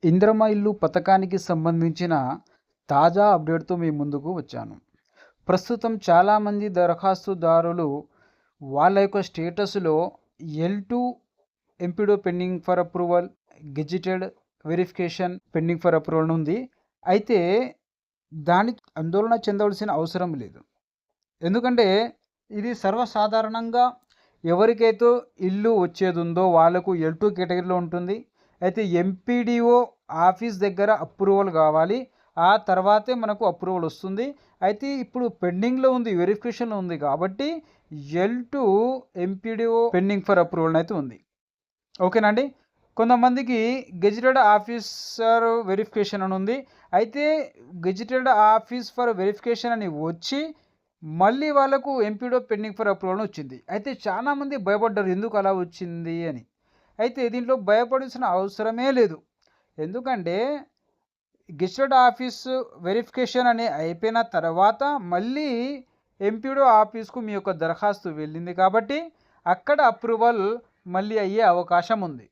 ఇందిరమ్మ ఇల్లు పథకానికి సంబంధించిన తాజా అప్డేట్‌తో మీ ముందుకు వచ్చాను. ప్రస్తుతం చాలామంది దరఖాస్తుదారులు వాళ్ళ యొక్క స్టేటస్‌లో L2 MPDO pending for approval, gazetted verification pending for approval అని ఉంది. అయితే దానికి ఆందోళన చెందవలసిన అవసరం లేదు. ఎందుకంటే ఇది సర్వసాధారణంగా ఎవరికైతే ఇల్లు వచ్చేదుందో వాళ్ళకు L2 కేటగిరీలో ఉంటుంది. అయితే ఎంపీడీఓ ఆఫీస్ దగ్గర అప్రూవల్ కావాలి. ఆ తర్వాతే మనకు అప్రూవల్ వస్తుంది. అయితే ఇప్పుడు పెండింగ్‌లో ఉంది, వెరిఫికేషన్‌లో ఉంది కాబట్టి L2 MPDO pending for approval అయితే ఉంది. ఓకేనా అండి. కొంతమందికి గెజిటెడ్ ఆఫీసర్ వెరిఫికేషన్ అని ఉంది. అయితే గెజిటెడ్ ఆఫీస్ ఫర్ వెరిఫికేషన్ అని వచ్చి మళ్ళీ వాళ్ళకు ఎంపీడో పెండింగ్ ఫర్ అప్రూవల్ అని వచ్చింది. అయితే చాలామంది భయపడ్డారు ఎందుకు అలా వచ్చింది అని. అయితే దీంట్లో భయపడాల్సిన అవసరమే లేదు. ఎందుకంటే గెజిటెడ్ ఆఫీస్ వెరిఫికేషన్ అని అయిపోయిన తర్వాత మళ్ళీ ఎంపీడో ఆఫీస్‌కు మీ యొక్క దరఖాస్తు వెళ్ళింది కాబట్టి అక్కడ అప్రూవల్ మళ్ళీ అయ్యే అవకాశం ఉంది.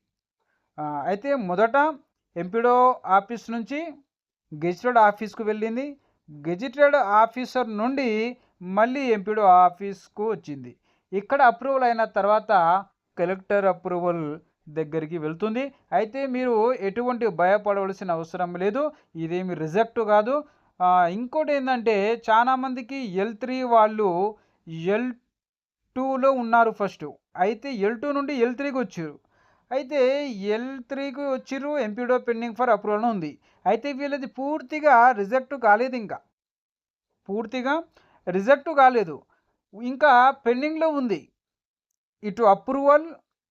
అయితే మొదట ఎంపీడో ఆఫీస్ నుంచి గెజిటెడ్ ఆఫీస్‌కు వెళ్ళింది. గెజిటెడ్ ఆఫీసర్ నుండి మళ్ళీ ఎంపీడో ఆఫీస్‌కు వచ్చింది. ఇక్కడ అప్రూవల్ అయిన తర్వాత కలెక్టర్ అప్రూవల్ దగ్గరికి వెళ్తుంది. అయితే మీరు ఎటువంటి భయపడవలసిన అవసరం లేదు. ఇదేమి రిజెక్ట్ కాదు. ఇంకోటి ఏందంటే చాలామందికి L3 వాళ్ళు L2లో ఉన్నారు ఫస్టు. అయితే L2 నుండి L3కి వచ్చారు. అయితే L3కి వచ్చిర్రు, ఎంపీడో పెండింగ్ ఫర్ అప్రూవల్ అని ఉంది. అయితే వీళ్ళది పూర్తిగా రిజెక్ట్ కాలేదింకా. పూర్తిగా రిజెక్ట్ కాలేదు. ఇంకా పెండింగ్‌లో ఉంది. ఇటు అప్రూవల్,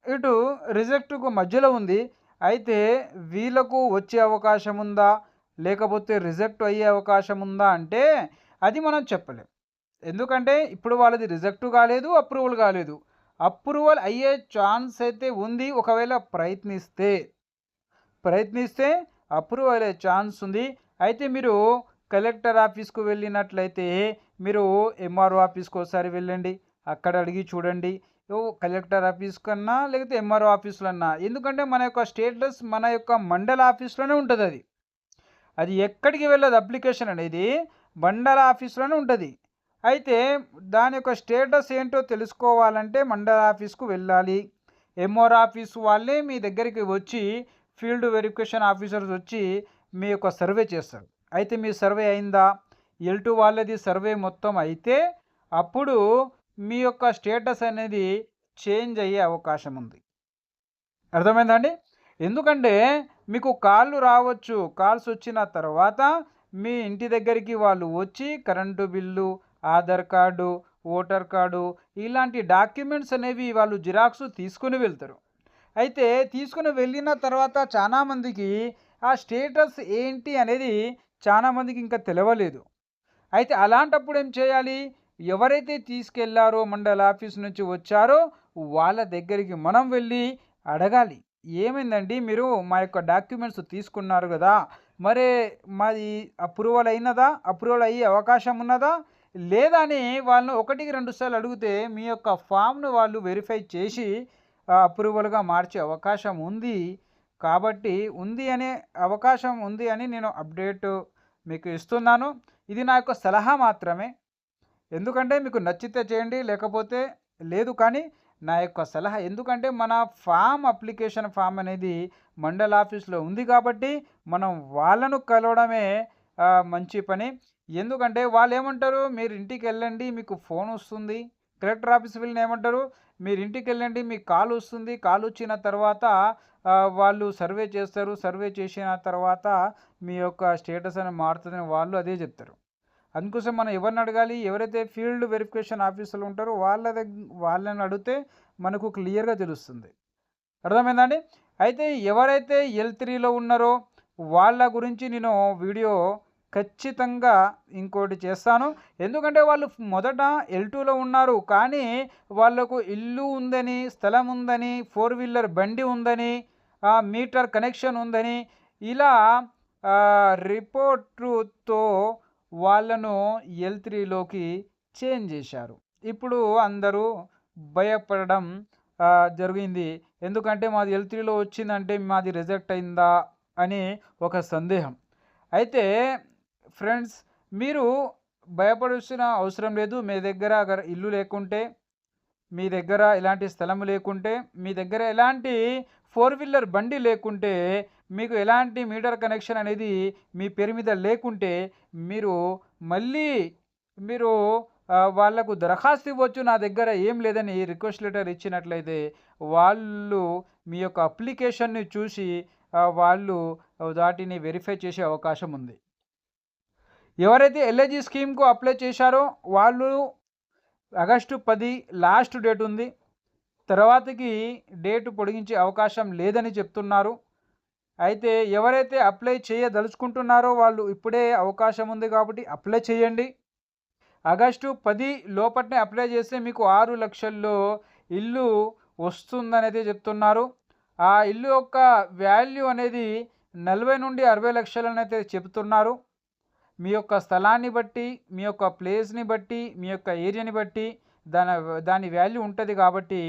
ఇటు రిజెక్ట్‌కు మధ్యలో ఉంది. అయితే వీళ్ళకు వచ్చే అవకాశం ఉందా? లేకపోతే రిజెక్ట్ అయ్యే అవకాశం ఉందా అంటే అది మనం చెప్పలేం. ఎందుకంటే ఇప్పుడు వాళ్ళది రిజెక్ట్ కాలేదు, అప్రూవల్ కాలేదు. అప్రూవల్ అయ్యే ఛాన్స్ అయితే ఉంది. ఒకవేళ ప్రయత్నిస్తే అప్రూవల్ అయ్యే ఛాన్స్ ఉంది. అయితే మీరు కలెక్టర్ ఆఫీస్‌కు వెళ్ళినట్లయితే మీరు ఎంఆర్ఓ ఆఫీస్‌కి ఒకసారి వెళ్ళండి. అక్కడ అడిగి చూడండి. కలెక్టర్ ఆఫీస్ కన్నా లేకపోతే ఎంఆర్ఓ ఆఫీస్‌లో అన్నా. ఎందుకంటే మన యొక్క స్టేటస్ మన యొక్క మండల ఆఫీస్‌లోనే ఉంటదది. అది ఎక్కడికి వెళ్ళదు. అప్లికేషన్ అనేది మండల ఆఫీస్‌లోనే ఉంటది. అయితే దాని యొక్క స్టేటస్ ఏంటో తెలుసుకోవాలంటే మండల ఆఫీస్‌కు వెళ్ళాలి. ఎంఆర్ఓ ఆఫీస్ వాళ్ళే మీ దగ్గరికి వచ్చి ఫీల్డ్ వెరిఫికేషన్ ఆఫీసర్స్ వచ్చి మీ యొక్క సర్వే చేస్తారు. అయితే మీ సర్వే అయిందా? L2 వాళ్ళది సర్వే మొత్తం అయితే అప్పుడు మీ యొక్క స్టేటస్ అనేది చేంజ్ అయ్యే అవకాశం ఉంది. అర్థమైందా అండి? ఎందుకంటే మీకు కాల్లు రావచ్చు. కాల్స్ వచ్చిన తర్వాత మీ ఇంటి దగ్గరికి వాళ్ళు వచ్చి current bill, Aadhaar card, voter card ఇలాంటి డాక్యుమెంట్స్ అనేవి వాళ్ళు జిరాక్స్ తీసుకొని వెళ్తారు. అయితే తీసుకొని వెళ్ళిన తర్వాత చాలామందికి ఆ స్టేటస్ ఏంటి అనేది చాలామందికి ఇంకా తెలవలేదు. అయితే అలాంటప్పుడు ఏం చేయాలి? ఎవరైతే తీసుకెళ్లారో మండల ఆఫీస్ నుంచి వచ్చారో వాళ్ళ దగ్గరికి మనం వెళ్ళి అడగాలి. ఏమైందండి మీరు మా యొక్క డాక్యుమెంట్స్ తీసుకున్నారు గదా! మరి మాది అప్రూవల్ అయినదా? అప్రూవల్ అయ్యే అవకాశం ఉన్నదా? లేదా అని వాళ్ళని ఒకటికి 2 సార్లు అడిగితే మీ యొక్క ఫామ్‌ను వాళ్ళు వెరిఫై చేసి అప్రూవల్‌గా మార్చే అవకాశం ఉంది. కాబట్టి ఉంది అనే అవకాశం ఉంది అని నేను అప్డేట్ మీకు ఇస్తున్నాను. ఇది నా యొక్క సలహా మాత్రమే. ఎందుకంటే మీకు నచ్చితే చేయండి, లేకపోతే లేదు. కానీ నా యొక్క సలహా ఎందుకంటే మన అప్లికేషన్ ఫామ్ అనేది మండల ఆఫీస్‌లో ఉంది కాబట్టి మనం వాళ్ళను కలవడమే మంచి పని. ఎందుకంటే వాళ్ళేమంటారు, మీరు ఇంటికెళ్ళండి మీకు ఫోన్ వస్తుంది. కలెక్టర్ ఆఫీస్‌కి వెళ్ళిన ఏమంటారు, మీరు ఇంటికెళ్ళండి మీకు కాల్ వస్తుంది. కాల్ వచ్చిన తర్వాత వాళ్ళు సర్వే చేస్తారు. సర్వే చేసిన తర్వాత మీ యొక్క స్టేటస్ అనేది మారుతుందని వాళ్ళు అదే చెప్తారు. అందుకోసం మనం ఎవరిని అడగాలి? ఎవరైతే ఫీల్డ్ వెరిఫికేషన్ ఆఫీసర్లు ఉంటారో వాళ్ళని అడిగితే మనకు క్లియర్‌గా తెలుస్తుంది. అర్థమైందా అండి? అయితే ఎవరైతే L3లో ఉన్నారో వాళ్ళ గురించి నేను వీడియో ఖచ్చితంగా ఇంకోటి చేస్తాను. ఎందుకంటే వాళ్ళు మొదట L2లో ఉన్నారు. కానీ వాళ్ళకు ఇల్లు ఉందని, స్థలం ఉందని, 4 వీలర్ బండి ఉందని, మీటర్ కనెక్షన్ ఉందని ఇలా రిపోర్టుతో వాళ్ళను L3లోకి చేంజ్ చేశారు. ఇప్పుడు అందరూ భయపడడం జరిగింది. ఎందుకంటే మాది L3లో వచ్చిందంటే మాది రిజెక్ట్ అయిందా? అని ఒక సందేహం. అయితే ఫ్రెండ్స్, మీరు భయపడాల్సిన అవసరం లేదు. మీ దగ్గర అగర్ ఇల్లు లేకుంటే, మీ దగ్గర ఎలాంటి స్థలం లేకుంటే, మీ దగ్గర ఎలాంటి ఫోర్ వీలర్ బండి లేకుంటే, మీకు ఎలాంటి మీటర్ కనెక్షన్ అనేది మీ పేరు మీద లేకుంటే, మీరు మళ్ళీ మీరు వాళ్ళకు దరఖాస్తు ఇవ్వచ్చు. నా దగ్గర ఏం లేదని రిక్వెస్ట్ లెటర్ ఇచ్చినట్లయితే, వాళ్ళు మీ యొక్క అప్లికేషన్‌ని చూసి వాళ్ళు వాటిని వెరిఫై చేసే అవకాశం ఉంది. ఎవరైతే ఎల్ఐజీ స్కీమ్‌కు అప్లై చేశారో వాళ్ళు ఆగస్టు 10 లాస్ట్ డేట్ ఉంది. తర్వాతకి డేట్ పొడిగించే అవకాశం లేదని చెప్తున్నారు. అయితే ఎవరైతే అప్లై చేయదలుచుకుంటున్నారో వాళ్ళు ఇప్పుడే అవకాశం ఉంది కాబట్టి అప్లై చేయండి. ఆగస్టు 10 లోపటనే అప్లై చేస్తే మీకు 6,00,000లో ఇల్లు వస్తుందనైతే చెప్తున్నారు. ఆ ఇల్లు యొక్క వాల్యూ అనేది 40 నుండి 60 లక్షలనైతే చెబుతున్నారు. మీ యొక్క స్థలాన్ని బట్టి, మీ యొక్క ప్లేస్‌ని బట్టి, మీ యొక్క ఏరియాని బట్టి దాని వాల్యూ ఉంటది కాబట్టి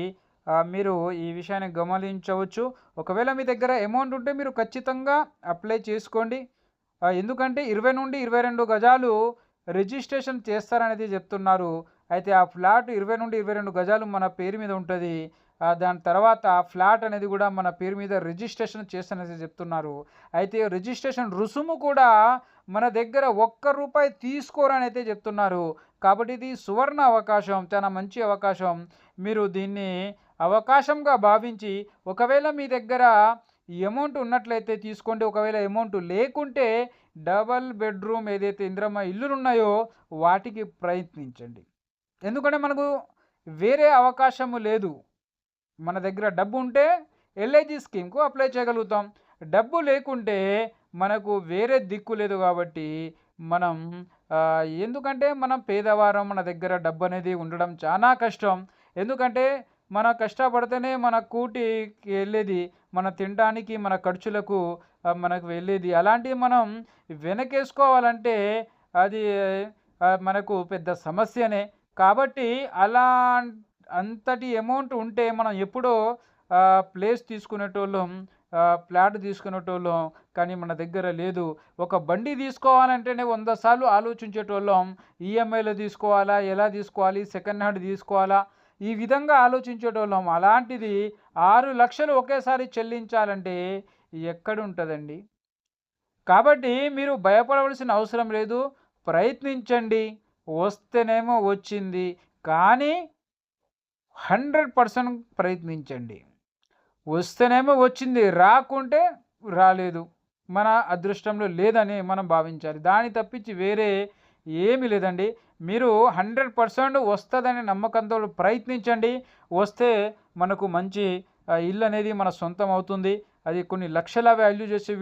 మీరు ఈ విషయాన్ని గమనించవచ్చు. ఒకవేళ మీ దగ్గర అమౌంట్ ఉంటే మీరు ఖచ్చితంగా అప్లై చేసుకోండి. ఎందుకంటే 20 నుండి 22 గజాలు రిజిస్ట్రేషన్ చేస్తారనేది చెప్తున్నారు. అయితే ఆ ఫ్లాట్ 20 నుండి 22 గజాలు మన పేరు మీద ఉంటది. దాని తర్వాత ఆ ఫ్లాట్ అనేది కూడా మన పేరు మీద రిజిస్ట్రేషన్ చేస్తారనేసి చెప్తున్నారు. అయితే రిజిస్ట్రేషన్ రుసుము కూడా మన దగ్గర ఒక్క రూపాయి తీసుకోరనైతే చెప్తున్నారు. కాబట్టి ఇది సువర్ణ అవకాశం, చాలా మంచి అవకాశం. మీరు దీన్ని అవకాశంగా భావించి, ఒకవేళ మీ దగ్గర అమౌంట్ ఉన్నట్లయితే తీసుకోండి. ఒకవేళ అమౌంట్ లేకుంటే డబల్ బెడ్రూమ్ ఏదైతే ఇందిరమ్మ ఇల్లులున్నాయో వాటికి ప్రయత్నించండి. ఎందుకంటే మనకు వేరే అవకాశము లేదు. మన దగ్గర డబ్బు ఉంటే ఎల్ఐజీ స్కీమ్‌కు అప్లై చేయగలుగుతాం. డబ్బు లేకుంటే మనకు వేరే దిక్కు లేదు కాబట్టి మనం ఎందుకంటే మనం పేదవారం, మన దగ్గర డబ్బు అనేది ఉండడం చాలా కష్టం. ఎందుకంటే మన కష్టపడితేనే మన కూటికి వెళ్ళేది, మన తినడానికి, మన ఖర్చులకు మనకు వెళ్ళేది. అలాంటివి మనం వెనకేసుకోవాలంటే అది మనకు పెద్ద సమస్యనే. కాబట్టి అంతటి అమౌంట్ ఉంటే మనం ఎప్పుడో ప్లేస్ తీసుకునేటోళ్ళం, ఫ్లాట్ తీసుకునేటోళ్ళం. కానీ మన దగ్గర లేదు. ఒక బండి తీసుకోవాలంటేనే 100 సార్లు ఆలోచించేటోళ్ళం. ఈఎంఐలో తీసుకోవాలా? ఎలా తీసుకోవాలి? సెకండ్ హ్యాండ్ తీసుకోవాలా? ఈ విధంగా ఆలోచించేటోళ్ళం. అలాంటిది 6,00,000 ఒకేసారి చెల్లించాలంటే ఎక్కడుంటదండి? కాబట్టి మీరు భయపడవలసిన అవసరం లేదు. ప్రయత్నించండి. వస్తేనేమో వచ్చింది. కానీ 100% ప్రయత్నించండి. వస్తేనేమో వచ్చింది, రాకుంటే రాలేదు. మన అదృష్టంలో లేదని మనం భావించాలి. దాన్ని తప్పించి వేరే ఏమీ లేదండి. మీరు 100% వస్తదనే నమ్మకంతో ప్రయత్నించండి. వస్తే మనకు మంచి ఇల్లు అనేది మన సొంతం అవుతుంది. అది కొన్ని లక్షల వాల్యూ చేసే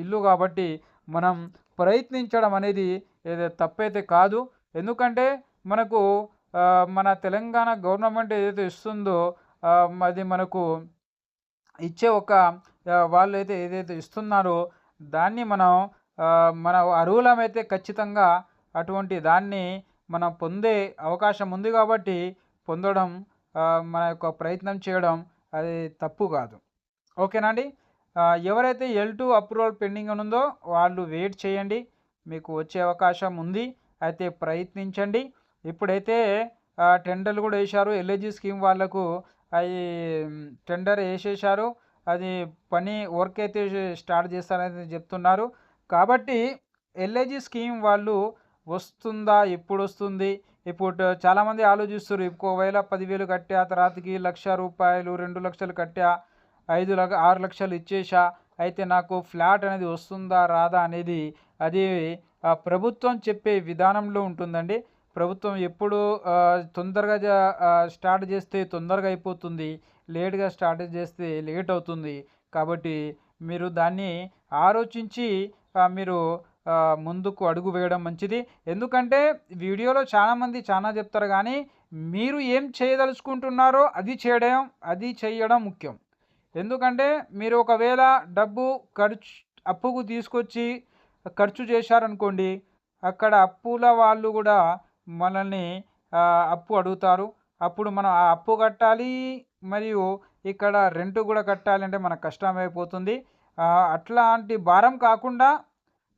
ఇల్లు కాబట్టి మనం ప్రయత్నించడం అనేది తప్పైతే కాదు. ఎందుకంటే మనకు మన తెలంగాణ గవర్నమెంట్ ఏదైతే ఇస్తుందో అది మనకు ఇచ్చే ఒక వాళ్ళైతే ఏదైతే ఇస్తున్నారో దాన్ని మనం మన అర్హులమైతే ఖచ్చితంగా అటువంటి దాన్ని మనం పొందే అవకాశం ఉంది కాబట్టి పొందడం, మన యొక్క ప్రయత్నం చేయడం అది తప్పు కాదు. ఓకేనా అండి? ఎవరైతే L2 అప్రూవల్ పెండింగ్ అని ఉందో వాళ్ళు వెయిట్ చేయండి. మీకు వచ్చే అవకాశం ఉంది. అయితే ప్రయత్నించండి. ఇప్పుడైతే టెండర్లు కూడా వేశారు. ఎల్ఐజీ స్కీమ్ వాళ్ళకు అవి టెండర్ వేసేశారు. అది వర్క్ అయితే స్టార్ట్ చేస్తారని చెప్తున్నారు. కాబట్టి ఎల్ఐజీ స్కీమ్ వాళ్ళు వస్తుందా? ఎప్పుడొస్తుంది? ఇప్పుడు చాలామంది ఆలోచిస్తుర్రు. ఒకవేళ 10,000 కట్టా, తర్వాతకి రూ. 1,00,000, 2,00,000 కట్టా, 6 లక్షలు ఇచ్చేసా, అయితే నాకు ఫ్లాట్ అనేది వస్తుందా? రాదా? అనేది అది ప్రభుత్వం చెప్పే విధానంలో ఉంటుందండి. ప్రభుత్వం ఎప్పుడు తొందరగా స్టార్ట్ చేస్తే తొందరగా అయిపోతుంది. లేట్‌గా స్టార్ట్ చేస్తే లేట్ అవుతుంది. కాబట్టి మీరు దాన్ని ఆలోచించి మీరు ముందుకు అడుగు వేయడం మంచిది. ఎందుకంటే వీడియోలో చాలామంది చాలా చెప్తారు కానీ మీరు ఏం చేయదలుచుకుంటున్నారో అది చేయడం ముఖ్యం. ఎందుకంటే మీరు ఒకవేళ డబ్బు అప్పుకు తీసుకొచ్చి ఖర్చు చేశారనుకోండి, అక్కడ అప్పుల వాళ్ళు కూడా మనల్ని అప్పు అడుగుతారు. అప్పుడు మనం ఆ అప్పు కట్టాలి, మరియు ఇక్కడ రెంట్ కూడా కట్టాలంటే మనకు కష్టమైపోతుంది. అట్లాంటి భారం కాకుండా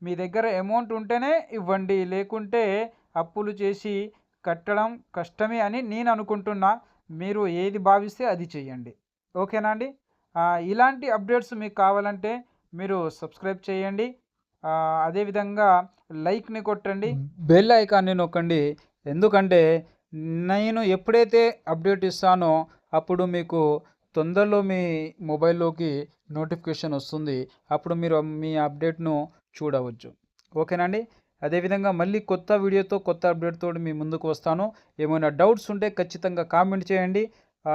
మీ దగ్గర అమౌంట్ ఉంటేనే ఇవ్వండి, లేకుంటే అప్పులు చేసి కట్టడం కష్టమే అని నేను అనుకుంటున్నా. మీరు ఏది భావిస్తే అది చెయ్యండి. ఓకేనా అండి? ఇలాంటి అప్డేట్స్ మీకు కావాలంటే మీరు సబ్స్క్రైబ్ చేయండి. అదేవిధంగా లైక్‌ని కొట్టండి. బెల్ ఐకాన్‌ని నొక్కండి. ఎందుకంటే నేను ఎప్పుడైతే అప్డేట్ ఇస్తానో అప్పుడు మీకు తొందరలో మీ మొబైల్‌లోకి నోటిఫికేషన్ వస్తుంది. అప్పుడు మీరు మీ అప్డేట్‌ను చూడవచ్చు. ఓకేనండి? అదేవిధంగా మళ్ళీ కొత్త వీడియోతో, కొత్త అప్డేట్‌తోటి మీ ముందుకు వస్తాను. ఏమైనా డౌట్స్ ఉంటే ఖచ్చితంగా కామెంట్ చేయండి.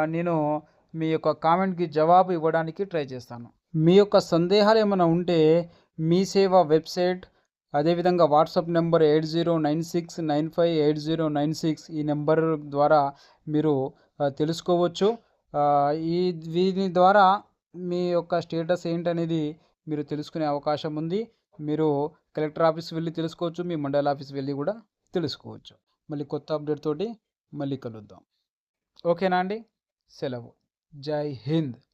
నేను మీ యొక్క కామెంట్‌కి జవాబు ఇవ్వడానికి ట్రై చేస్తాను. మీ యొక్క సందేహాలు ఏమైనా ఉంటే మీ సేవ వెబ్సైట్, అదేవిధంగా వాట్సాప్ నెంబర్ 8096958096 ఈ నెంబర్ ద్వారా మీరు తెలుసుకోవచ్చు. దీని ద్వారా మీ యొక్క స్టేటస్ ఏంటనేది మీరు తెలుసుకునే అవకాశం ఉంది. మీరు కలెక్టర్ ఆఫీస్ వెళ్ళి తెలుసుకోవచ్చు. మీ మండల ఆఫీస్ వెళ్ళి కూడా తెలుసుకోవచ్చు. మళ్ళీ కొత్త అప్డేట్ తోటి మళ్ళీ కలుద్దాం. ఓకేనా అండి? సెలవు. జై హింద్.